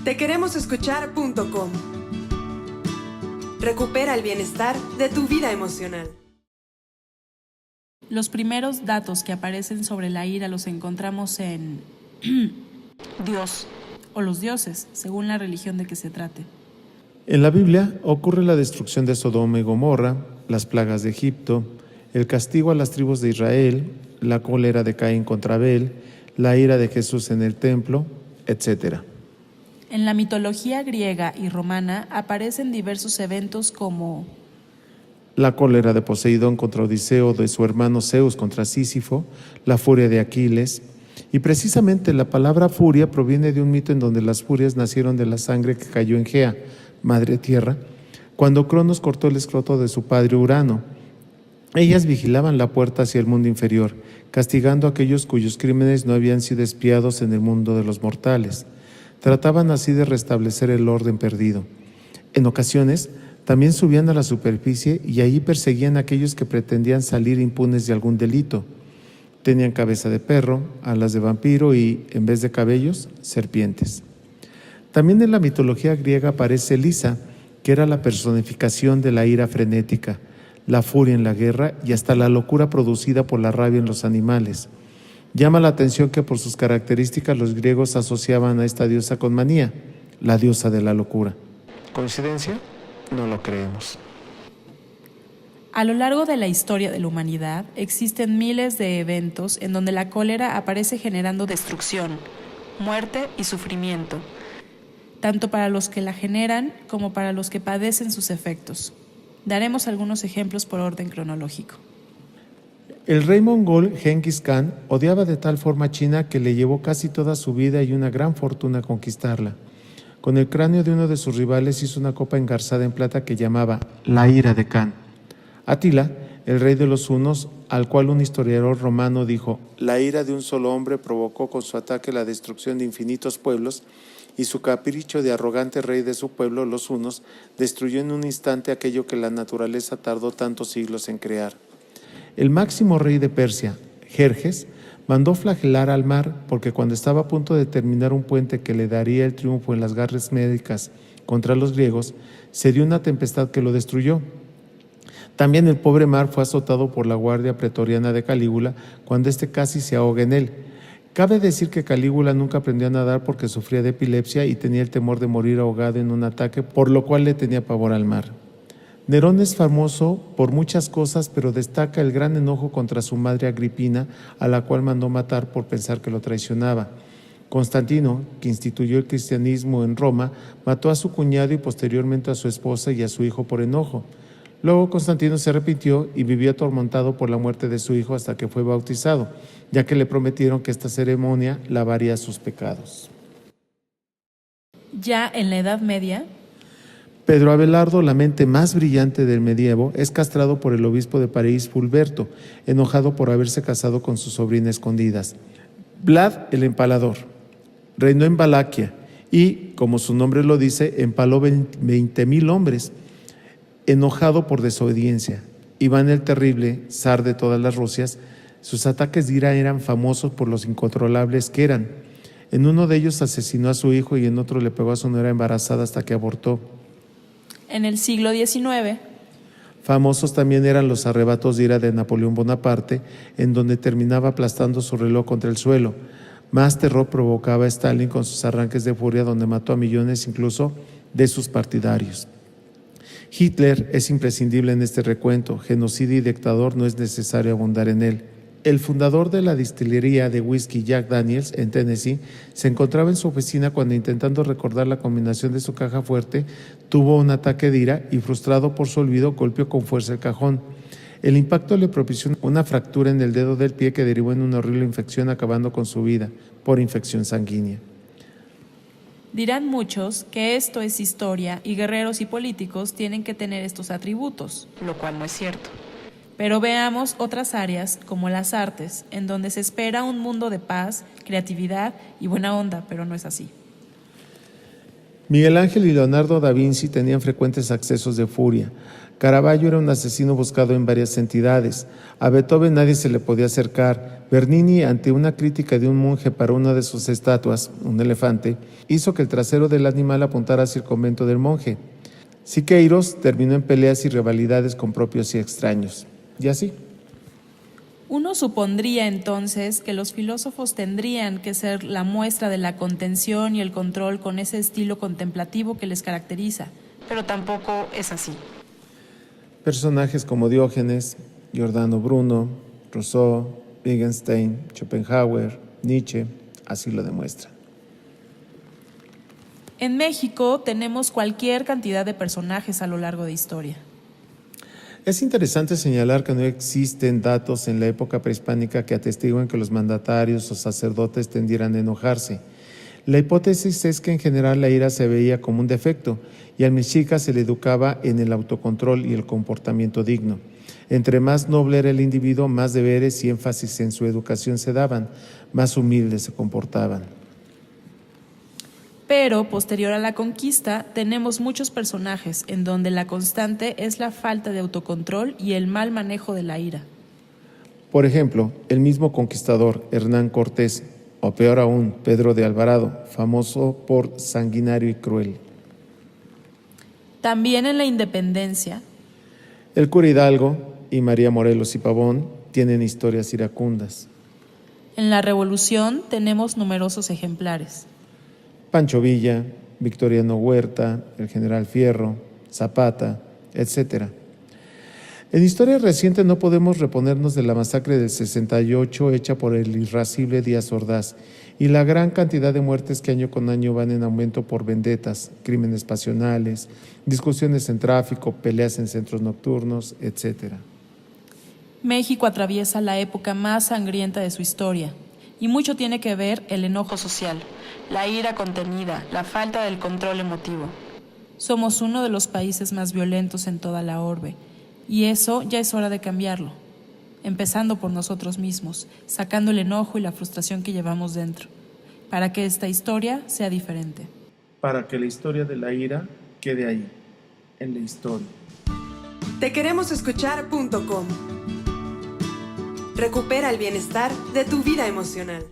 Tequeremosescuchar.com. Recupera el bienestar de tu vida emocional. Los primeros datos que aparecen sobre la ira los encontramos en Dios o los dioses, según la religión de que se trate. En la Biblia ocurre la destrucción de Sodoma y Gomorra, las plagas de Egipto, el castigo a las tribus de Israel, la cólera de Caín contra Abel, la ira de Jesús en el templo, etc. En la mitología griega y romana aparecen diversos eventos como la cólera de Poseidón contra Odiseo, de su hermano Zeus contra Sísifo, la furia de Aquiles. Y precisamente la palabra furia proviene de un mito en donde las furias nacieron de la sangre que cayó en Gea, madre tierra, cuando Cronos cortó el escroto de su padre Urano. Ellas vigilaban la puerta hacia el mundo inferior, castigando a aquellos cuyos crímenes no habían sido expiados en el mundo de los mortales. Trataban así de restablecer el orden perdido. En ocasiones, también subían a la superficie y allí perseguían a aquellos que pretendían salir impunes de algún delito. Tenían cabeza de perro, alas de vampiro y, en vez de cabellos, serpientes. También en la mitología griega aparece Lisa, que era la personificación de la ira frenética, la furia en la guerra y hasta la locura producida por la rabia en los animales. Llama la atención que por sus características los griegos asociaban a esta diosa con Manía, la diosa de la locura. ¿Coincidencia? No lo creemos. A lo largo de la historia de la humanidad existen miles de eventos en donde la cólera aparece generando destrucción, muerte y sufrimiento, tanto para los que la generan como para los que padecen sus efectos. Daremos algunos ejemplos por orden cronológico. El rey mongol Genghis Khan odiaba de tal forma a China que le llevó casi toda su vida y una gran fortuna conquistarla. Con el cráneo de uno de sus rivales hizo una copa engarzada en plata que llamaba la ira de Khan. Atila, el rey de los hunos, al cual un historiador romano dijo: la ira de un solo hombre provocó con su ataque la destrucción de infinitos pueblos, y su capricho de arrogante rey de su pueblo, los hunos, destruyó en un instante aquello que la naturaleza tardó tantos siglos en crear. El máximo rey de Persia, Jerjes, mandó flagelar al mar porque cuando estaba a punto de terminar un puente que le daría el triunfo en las guerras médicas contra los griegos, se dio una tempestad que lo destruyó. También el pobre mar fue azotado por la guardia pretoriana de Calígula cuando éste casi se ahoga en él. Cabe decir que Calígula nunca aprendió a nadar porque sufría de epilepsia y tenía el temor de morir ahogado en un ataque, por lo cual le tenía pavor al mar. Nerón es famoso por muchas cosas, pero destaca el gran enojo contra su madre Agripina, a la cual mandó matar por pensar que lo traicionaba. Constantino, que instituyó el cristianismo en Roma, mató a su cuñado y posteriormente a su esposa y a su hijo por enojo. Luego Constantino se arrepintió y vivió atormentado por la muerte de su hijo hasta que fue bautizado, ya que le prometieron que esta ceremonia lavaría sus pecados. Ya en la Edad Media, Pedro Abelardo, la mente más brillante del medievo, es castrado por el obispo de París, Fulberto, enojado por haberse casado con su sobrina escondidas. Vlad el Empalador reinó en Valaquia y, como su nombre lo dice, empaló 20,000 hombres, enojado por desobediencia. Iván el Terrible, zar de todas las Rusias, sus ataques de ira eran famosos por los incontrolables que eran. En uno de ellos asesinó a su hijo y en otro le pegó a su nuera embarazada hasta que abortó. en el siglo XIX, famosos también eran los arrebatos de ira de Napoleón Bonaparte, en donde terminaba aplastando su reloj contra el suelo. Más terror provocaba a Stalin con sus arranques de furia, donde mató a millones incluso de sus partidarios. Hitler es imprescindible en este recuento. Genocida y dictador, no es necesario abundar en él. El fundador de la destilería de whisky Jack Daniels en Tennessee se encontraba en su oficina cuando, intentando recordar la combinación de su caja fuerte, tuvo un ataque de ira y, frustrado por su olvido, golpeó con fuerza el cajón. El impacto le propició una fractura en el dedo del pie que derivó en una horrible infección, acabando con su vida por infección sanguínea. Dirán muchos que esto es historia y guerreros y políticos tienen que tener estos atributos, lo cual no es cierto. Pero veamos otras áreas, como las artes, en donde se espera un mundo de paz, creatividad y buena onda, pero no es así. Miguel Ángel y Leonardo da Vinci tenían frecuentes accesos de furia. Caravaggio era un asesino buscado en varias entidades. A Beethoven nadie se le podía acercar. Bernini, ante una crítica de un monje para una de sus estatuas, un elefante, hizo que el trasero del animal apuntara hacia el convento del monje. Siqueiros terminó en peleas y rivalidades con propios y extraños. Y así. Uno supondría entonces que los filósofos tendrían que ser la muestra de la contención y el control con ese estilo contemplativo que les caracteriza, pero tampoco es así. Personajes como Diógenes, Giordano Bruno, Rousseau, Wittgenstein, Schopenhauer, Nietzsche, así lo demuestran. En México tenemos cualquier cantidad de personajes a lo largo de historia. Es interesante señalar que no existen datos en la época prehispánica que atestiguen que los mandatarios o sacerdotes tendieran a enojarse. La hipótesis es que en general la ira se veía como un defecto y al mexica se le educaba en el autocontrol y el comportamiento digno. Entre más noble era el individuo, más deberes y énfasis en su educación se daban, más humildes se comportaban. Pero, posterior a la conquista, tenemos muchos personajes en donde la constante es la falta de autocontrol y el mal manejo de la ira. Por ejemplo, el mismo conquistador Hernán Cortés, o peor aún, Pedro de Alvarado, famoso por sanguinario y cruel. También en la independencia, El cura Hidalgo y María Morelos y Pavón tienen historias iracundas. en la revolución tenemos numerosos ejemplares. Pancho Villa, Victoriano Huerta, el general Fierro, Zapata, etc. En historia reciente no podemos reponernos de la masacre del 68 hecha por el irascible Díaz Ordaz y la gran cantidad de muertes que año con año van en aumento por vendetas, crímenes pasionales, discusiones en tráfico, peleas en centros nocturnos, etc. México atraviesa la época más sangrienta de su historia y mucho tiene que ver el enojo social, la ira contenida, la falta del control emotivo. Somos uno de los países más violentos en toda la orbe y eso ya es hora de cambiarlo, empezando por nosotros mismos, sacando el enojo y la frustración que llevamos dentro, para que esta historia sea diferente. Para que la historia de la ira quede ahí, en la historia. Tequeremosescuchar.com. Recupera el bienestar de tu vida emocional.